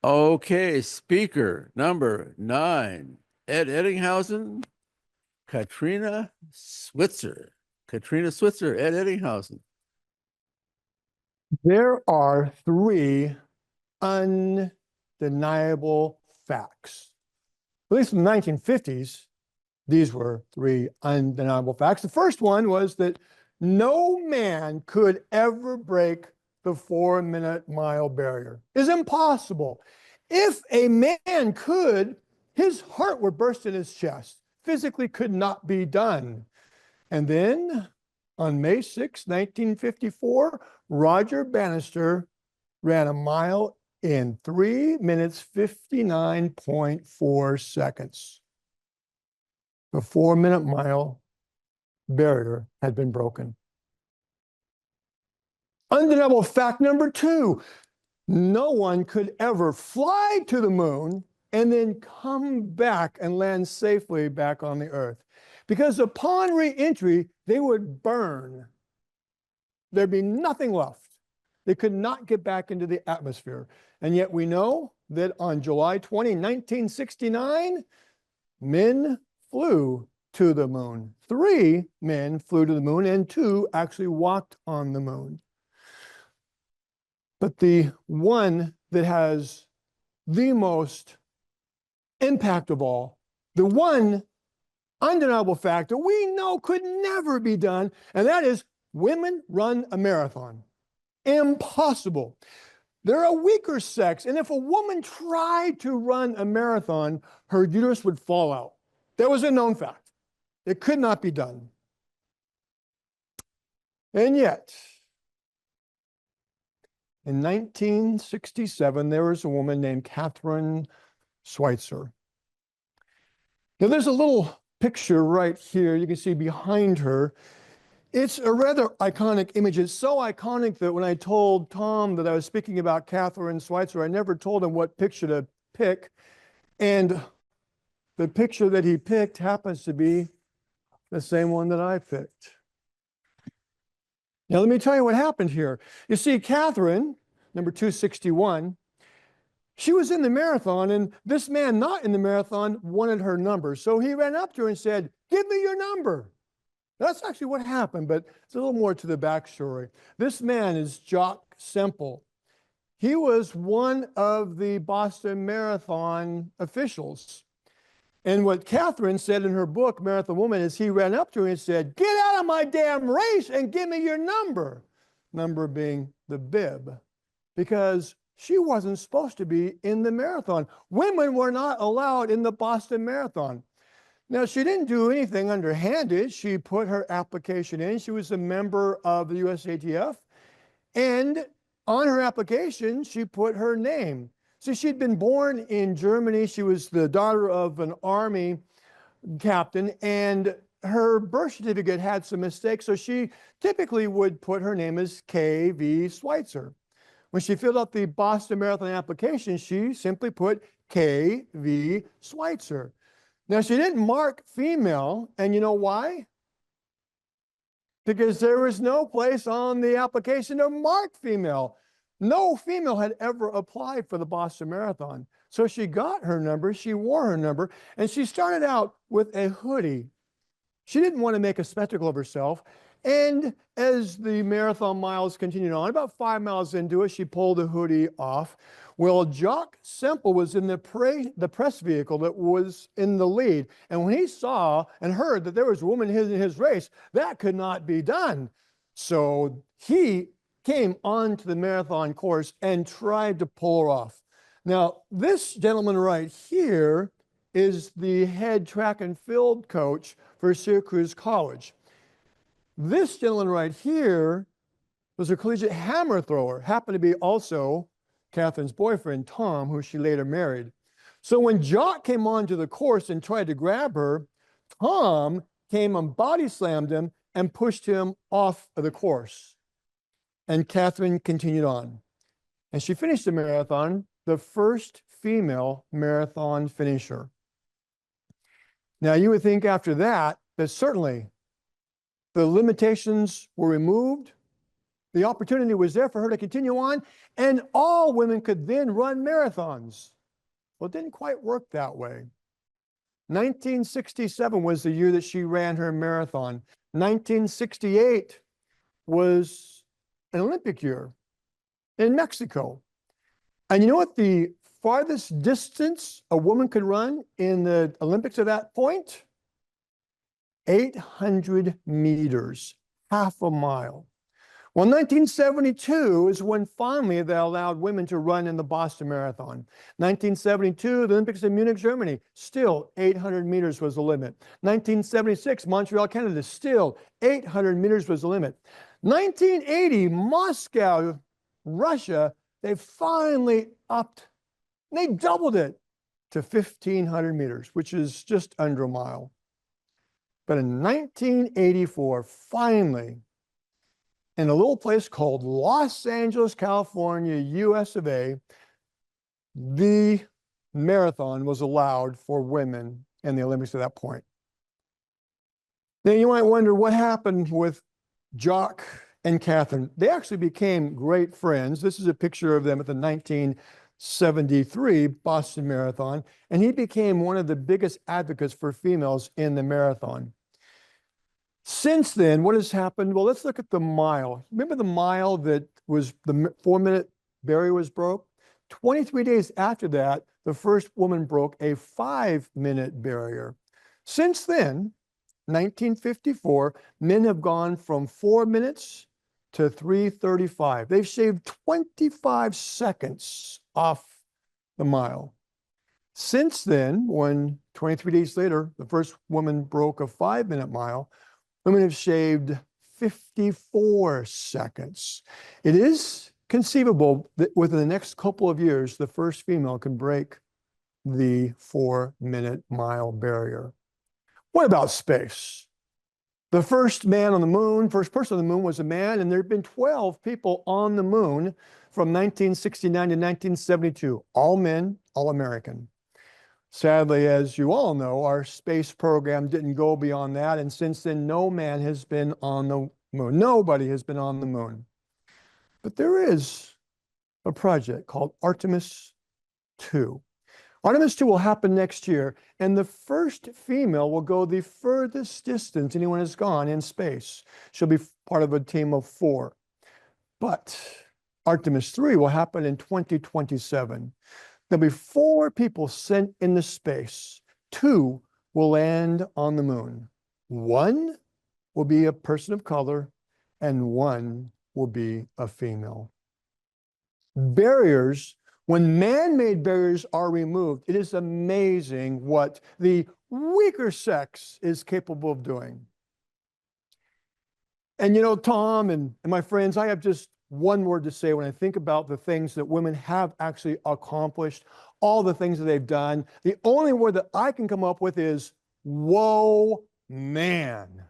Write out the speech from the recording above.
Okay, speaker number 9, Ed Ettinghausen, Katrina Switzer. Katrina Switzer, Ed Ettinghausen. There are three undeniable facts. At least in the 1950s, these were three undeniable facts. The first one was that no man could ever break the 4-minute mile barrier. It's impossible. If a man could, his heart would burst in his chest. Physically could not be done. And then on May 6, 1954, Roger Bannister ran a mile in 3 minutes, 59.4 seconds. The 4-minute mile barrier had been broken. Undeniable fact number 2, no one could ever fly to the moon and then come back and land safely back on the earth. Because upon re-entry, they would burn. There'd be nothing left. They could not get back into the atmosphere. And yet we know that on July 20, 1969, men flew to the moon. 3 men flew to the moon and 2 actually walked on the moon. But the one that has the most impact of all, the one undeniable fact that we know could never be done, and that is women run a marathon. Impossible. They're a weaker sex, and if a woman tried to run a marathon, her uterus would fall out. That was a known fact. It could not be done. And yet, in 1967, there was a woman named Kathrine Switzer. Now, there's a little picture right here. You can see behind her. It's a rather iconic image. It's so iconic that when I told Tom that I was speaking about Kathrine Switzer, I never told him what picture to pick. And the picture that he picked happens to be the same one that I picked. Now, let me tell you what happened here. You see, Kathrine, number 261, she was in the marathon, and this man not in the marathon wanted her number. So he ran up to her and said, "Give me your number." That's actually what happened, but it's a little more to the backstory. This man is Jock Semple. He was one of the Boston Marathon officials. And what Kathrine said in her book, Marathon Woman, is he ran up to her and said, "Get out of my damn race and give me your number." Number being the bib, because she wasn't supposed to be in the marathon. Women were not allowed in the Boston Marathon. Now, she didn't do anything underhanded. She put her application in. She was a member of the USATF. And on her application, she put her name. So she'd been born in Germany. She was the daughter of an army captain, and her birth certificate had some mistakes. So she typically would put her name as K.V. Switzer. When she filled out the Boston Marathon application, she simply put K.V. Switzer. Now, she didn't mark female, and you know why? Because there was no place on the application to mark female. No female had ever applied for the Boston Marathon. So she got her number, she wore her number, and she started out with a hoodie. She didn't want to make a spectacle of herself. And as the marathon miles continued on, about 5 miles into it, she pulled the hoodie off. Well, Jock Semple was in the press vehicle that was in the lead. And when he saw and heard that there was a woman in his race, that could not be done. So he came onto the marathon course and tried to pull her off. Now, this gentleman right here is the head track and field coach for Syracuse College. This gentleman right here was a collegiate hammer thrower, happened to be also Kathrine's boyfriend, Tom, who she later married. So when Jock came onto the course and tried to grab her, Tom came and body slammed him and pushed him off of the course. And Kathrine continued on. And she finished the marathon, the first female marathon finisher. Now, you would think after that, that certainly the limitations were removed, The opportunity was there for her to continue on, and all women could then run marathons. Well, it didn't quite work that way. 1967 was the year that she ran her marathon. 1968 was an Olympic year in Mexico. And you know what the farthest distance a woman could run in the Olympics at that point? 800 meters, half a mile. Well, 1972 is when finally they allowed women to run in the Boston Marathon. 1972, the Olympics in Munich, Germany, still 800 meters was the limit. 1976, Montreal, Canada, still 800 meters was the limit. 1980, Moscow, Russia, they finally upped, they doubled it to 1,500 meters, which is just under a mile. But in 1984, finally, in a little place called Los Angeles, California, US of A, the marathon was allowed for women in the Olympics at that point. Then you might wonder what happened with Jock and Kathrine. They actually became great friends. This is a picture of them at the 1973 Boston Marathon, and he became one of the biggest advocates for females in the marathon. Since then, what has happened? Well, let's look at the mile. Remember the mile that was the 4-minute barrier was broke? 23 days after that, the first woman broke a 5-minute barrier. Since then, 1954, men have gone from 4 minutes to 3:35. They've shaved 25 seconds off the mile. Since then, when 23 days later, the first woman broke a 5-minute mile, women have shaved 54 seconds. It is conceivable that within the next couple of years, the first female can break the 4-minute mile barrier. What about space? The first man on the moon, first person on the moon was a man, and there have been 12 people on the moon from 1969 to 1972, all men, all American. Sadly, as you all know, our space program didn't go beyond that, and since then, no man has been on the moon. Nobody has been on the moon. But there is a project called Artemis 2. Artemis 2 will happen next year, and the first female will go the furthest distance anyone has gone in space. She'll be part of a team of 4. But Artemis 3 will happen in 2027. There'll be 4 people sent into space. 2 will land on the moon. 1 will be a person of color, and 1 will be a female. Barriers, when man-made barriers are removed, it is amazing what the weaker sex is capable of doing. And you know, Tom and my friends, I have just one word to say when I think about the things that women have actually accomplished, all the things that they've done. The only word that I can come up with is, whoa, man.